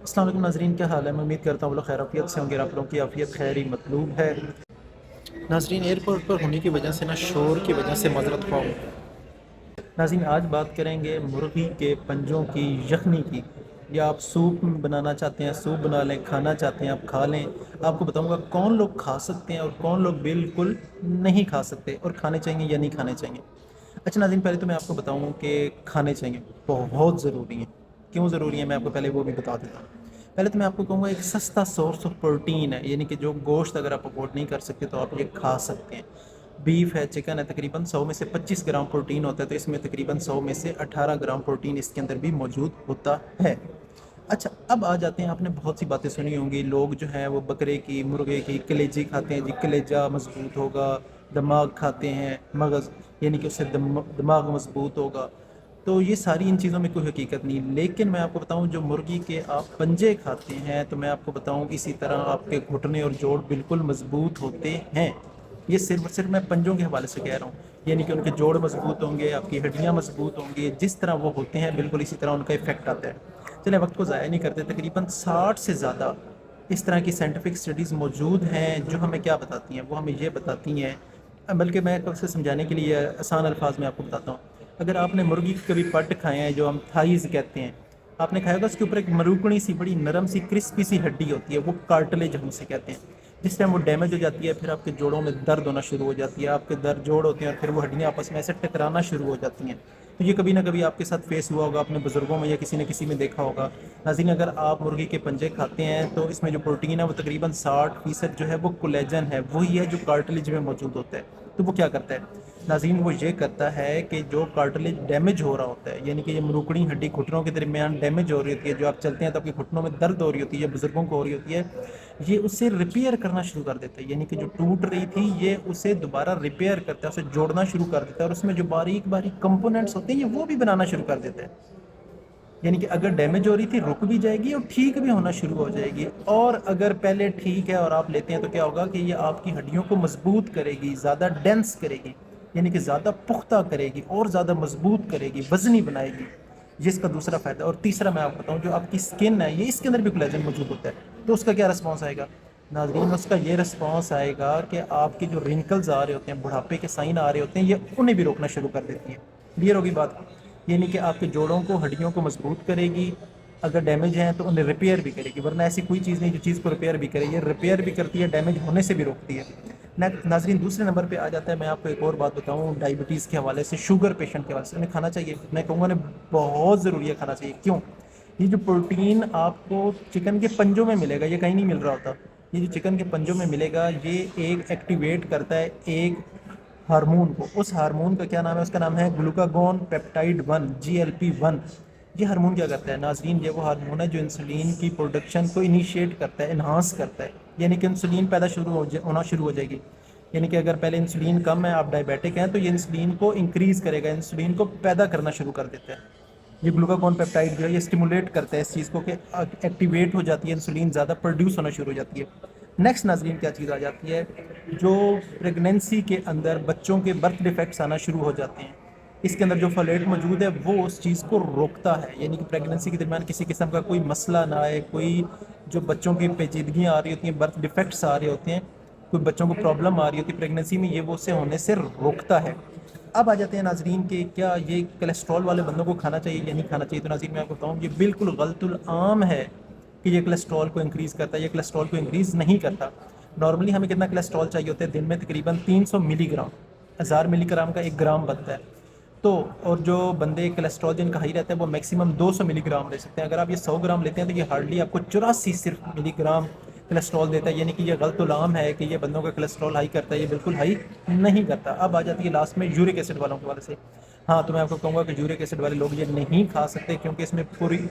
السلام علیکم ناظرین، کیا حال ہے؟ میں امید کرتا ہوں وہ لوگ خیر عافیت سے ہوں گے، آپ لوگوں کی عافیت خیری مطلوب ہے۔ ناظرین، ایئرپورٹ پر ہونے کی وجہ سے شور کی وجہ سے معذرت خواہ ہوں۔ ناظرین، آج بات کریں گے مرغی کے پنجوں کی یخنی کی، یا آپ سوپ بنانا چاہتے ہیں سوپ بنا لیں، کھانا چاہتے ہیں آپ کھا لیں۔ آپ کو بتاؤں گا کون لوگ کھا سکتے ہیں اور کون لوگ بالکل نہیں کھا سکتے، اور کھانے چاہیے یا نہیں کھانے چاہیے۔ اچھا ناظرین، پہلے تو میں آپ کو بتاؤں کہ کھانے چاہیے، بہت ضروری ہیں۔ کیوں ضروری ہے میں آپ کو پہلے وہ بھی بتا دیتا ہوں۔ پہلے تو میں آپ کو کہوں گا ایک سستا سورس آف پروٹین ہے، یعنی کہ جو گوشت اگر آپ افورڈ نہیں کر سکتے تو آپ یہ کھا سکتے ہیں۔ بیف ہے، چکن ہے، تقریباً 100 میں سے 25 گرام پروٹین ہوتا ہے، تو اس میں تقریباً 100 میں سے 18 گرام پروٹین اس کے اندر بھی موجود ہوتا ہے۔ اچھا، اب آ جاتے ہیں، آپ نے بہت سی باتیں سنی ہوں گی، لوگ جو ہیں وہ بکرے کی، مرغے کی کلیجی کھاتے ہیں، جی کلیجہ مضبوط ہوگا، دماغ کھاتے ہیں، مغز، یعنی کہ اس سے دماغ مضبوط ہوگا۔ تو یہ ساری ان چیزوں میں کوئی حقیقت نہیں، لیکن میں آپ کو بتاؤں جو مرغی کے آپ پنجے کھاتے ہیں تو میں آپ کو بتاؤں اسی طرح آپ کے گھٹنے اور جوڑ بالکل مضبوط ہوتے ہیں۔ یہ صرف میں پنجوں کے حوالے سے کہہ رہا ہوں، یعنی کہ ان کے جوڑ مضبوط ہوں گے، آپ کی ہڈیاں مضبوط ہوں گی، جس طرح وہ ہوتے ہیں بالکل اسی طرح ان کا ایفیکٹ آتا ہے۔ چلیں وقت کو ضائع نہیں کرتے، تقریباً 60 سے زیادہ اس طرح کی سائنٹیفک اسٹڈیز موجود ہیں جو ہمیں کیا بتاتی ہیں، وہ ہمیں یہ بتاتی ہیں، بلکہ میں اسے سمجھانے کے لیے آسان الفاظ میں آپ کو بتاتا ہوں۔ اگر آپ نے مرغی کے کبھی پٹ کھائے ہیں جو ہم تھائیز کہتے ہیں، آپ نے کھایا ہوگا، اس کے اوپر ایک مروکڑی سی بڑی نرم سی کرسپی سی ہڈی ہوتی ہے، وہ کارٹلیج ہم اسے کہتے ہیں۔ جس ٹائم وہ ڈیمیج ہو جاتی ہے پھر آپ کے جوڑوں میں درد ہونا شروع ہو جاتی ہے، آپ کے درد جوڑ ہوتے ہیں اور پھر وہ ہڈیاں آپس میں ایسے ٹکرانا شروع ہو جاتی ہیں۔ تو یہ کبھی نہ کبھی آپ کے ساتھ فیس ہوا ہوگا، اپنے بزرگوں میں یا کسی نہ کسی میں دیکھا ہوگا۔ ناظرین، اگر آپ مرغی کے پنجے کھاتے ہیں تو اس میں جو پروٹین ہے وہ تقریباً 60% جو ہے وہ کولیجن ہے، وہی ہے جو کارٹلیج میں موجود ہوتا ہے۔ تو وہ کیا کرتا ہے ناظرین؟ وہ یہ کرتا ہے کہ جو کارٹلیج ڈیمیج ہو رہا ہوتا ہے، یعنی کہ یہ مروکڑی ہڈی گھٹنوں کے درمیان ڈیمیج ہو رہی ہوتی ہے، جو آپ چلتے ہیں تو آپ کے گھٹنوں میں درد ہو رہی ہوتی ہے، بزرگوں کو ہو رہی ہوتی ہے، یہ اسے ریپیئر کرنا شروع کر دیتا ہے، یعنی کہ جو ٹوٹ رہی تھی یہ اسے دوبارہ ریپیئر کرتا ہے، اسے جوڑنا شروع کر دیتا ہے، اور اس میں جو باریک باریک کمپوننٹس ہوتے ہیں یہ وہ بھی بنانا شروع کر دیتا ہے۔ یعنی کہ اگر ڈیمیج ہو رہی تھی رک بھی جائے گی اور ٹھیک بھی ہونا شروع ہو جائے گی، اور اگر پہلے ٹھیک ہے اور آپ لیتے ہیں تو کیا ہوگا کہ یہ آپ کی ہڈیوں کو مضبوط کرے گی، زیادہ ڈینس کرے گی، یعنی کہ زیادہ پختہ کرے گی اور زیادہ مضبوط کرے گی، وزنی بنائے گی۔ یہ اس کا دوسرا فائدہ ہے۔ اور تیسرا میں آپ کو بتاؤں جو آپ کی سکن ہے، یہ اس کے اندر بھی کولیجن موجود ہوتا ہے، تو اس کا کیا رسپانس آئے گا ناظرین؟ اس کا یہ رسپانس آئے گا کہ آپ کے جو رنکلز آ رہے ہوتے ہیں، بڑھاپے کے سائن آ رہے ہوتے ہیں، یہ انہیں بھی روکنا شروع کر دیتی ہے۔ کلیئر ہوگی بات؟ یعنی کہ آپ کے جوڑوں کو، ہڈیوں کو مضبوط کرے گی، اگر ڈیمیج ہیں تو انہیں ریپیئر بھی کرے گی، ورنہ ایسی کوئی چیز نہیں جو چیز کو ریپیئر بھی کرے، یہ ریپیئر بھی کرتی ہے، ڈیمیج ہونے سے بھی روکتی ہے۔ ناظرین، دوسرے نمبر پہ آ جاتا ہے، میں آپ کو ایک اور بات بتاؤں ڈائبٹیز کے حوالے سے، شوگر پیشنٹ کے حوالے سے انہیں کھانا چاہیے، میں کہوں گا انہیں بہت ضروری ہے کھانا چاہیے۔ کیوں؟ یہ جو پروٹین آپ کو چکن کے پنجوں میں ملے گا، یہ کہیں نہیں مل رہا ہوتا، یہ جو چکن کے پنجوں میں ملے گا یہ ایک ایکٹیویٹ کرتا ہے ایک ہارمون کو، اس ہارمون کا کیا نام ہے؟ اس کا نام ہے گلوکاگون پیپٹائڈ 1، GLP-1۔ یہ ہارمون کیا کرتا ہے ناظرین؟ یہ وہ ہارمون ہے جو انسولین کی پروڈکشن کو انیشیٹ کرتا ہے، انہانس کرتا ہے، یعنی کہ انسولین پیدا ہونا شروع ہو جائے گی۔ یعنی کہ اگر پہلے انسولین کم ہے، آپ ڈائبیٹک ہیں، تو یہ انسولین کو انکریز کرے گا، انسولین کو پیدا کرنا شروع کر دیتا ہے۔ یہ گلوکاگون پیپٹائڈ جو ہے یہ سٹیمولیٹ کرتا ہے اس چیز کو کہ ایکٹیویٹ ہو جاتی ہے، انسولین زیادہ پروڈیوس ہونا شروع ہو جاتی ہے۔ نیکسٹ ناظرین کیا چیز آ جاتی ہے؟ جو پریگنینسی کے اندر بچوں کے برتھ ڈیفیکٹس آنا شروع ہو جاتے ہیں، اس کے اندر جو فولیٹ موجود ہے وہ اس چیز کو روکتا ہے، یعنی کہ پریگنینسی کے درمیان کسی قسم کا کوئی مسئلہ نہ آئے، کوئی جو بچوں کی پیچیدگیاں آ رہی ہوتی ہیں، برتھ ڈیفیکٹس آ رہے ہوتے ہیں، کوئی بچوں کو پرابلم آ رہی ہوتی ہے پریگنینسی میں، یہ وہ اسے ہونے سے روکتا ہے۔ اب آ جاتے ہیں ناظرین کہ کیا یہ کولیسٹرول والے بندوں کو کھانا چاہیے یا نہیں کھانا چاہیے؟ تو ناظرین میں آپ کو بتاؤں یہ بالکل غلط العام ہے کہ یہ کولیسٹرول کو انکریز کرتا ہے، یہ کولیسٹرول کو انکریز نہیں کرتا۔ نارملی ہمیں کتنا کولیسٹرول چاہیے ہوتا ہے؟ دن میں تقریباً 300 ملی گرام، 1000 ملی گرام کا 1 گرام بنتا ہے۔ تو اور جو بندے کولیسٹرول جن کا ہائی رہتا ہے وہ میکسیمم 200 ملی گرام لے سکتے ہیں۔ اگر آپ یہ 100 گرام لیتے ہیں تو یہ ہارڈلی آپ کو 84 صرف ملی گرام کولیسٹرول دیتا ہے، یعنی کہ یہ غلط العام ہے کہ یہ بندوں کا کولیسٹرول ہائی کرتا ہے، یہ بالکل ہائی نہیں کرتا۔ اب آ جاتی ہے لاسٹ میں یورک ایسڈ والوں کے حوالے سے۔ ہاں، تو میں آپ کو کہوں گا کہ یورک ایسڈ والے لوگ یہ نہیں کھا سکتے کیونکہ اس میں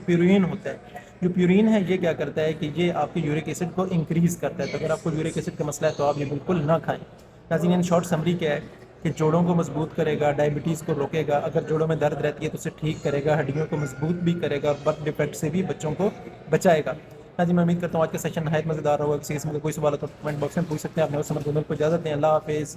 پیورین ہوتا ہے۔ جو پیورین ہے یہ کیا کرتا ہے کہ یہ آپ کے یورک ایسڈ کو انکریز کرتا ہے، تو اگر آپ کو یورک ایسڈ کا مسئلہ ہے تو آپ یہ بالکل نہ کھائیں۔ ناظرین، ان شارٹ سمری کیا ہے کہ جوڑوں کو مضبوط کرے گا، ڈائبٹیز کو روکے گا، اگر جوڑوں میں درد رہتی ہے تو اسے ٹھیک کرے گا، ہڈیوں کو مضبوط بھی کرے گا، اور برتھ ڈیفیکٹ سے بھی بچوں کو بچائے گا۔ ناظرین، میں امید کرتا ہوں آج کا سیشن نہایت مزیدار ہوگا۔ کسی قسم کا کوئی سوال ہو تو کمنٹ باکس میں پوچھ سکتے ہیں۔ آپ نے اس سمجھ کو اجازت دیں۔ اللہ حافظ۔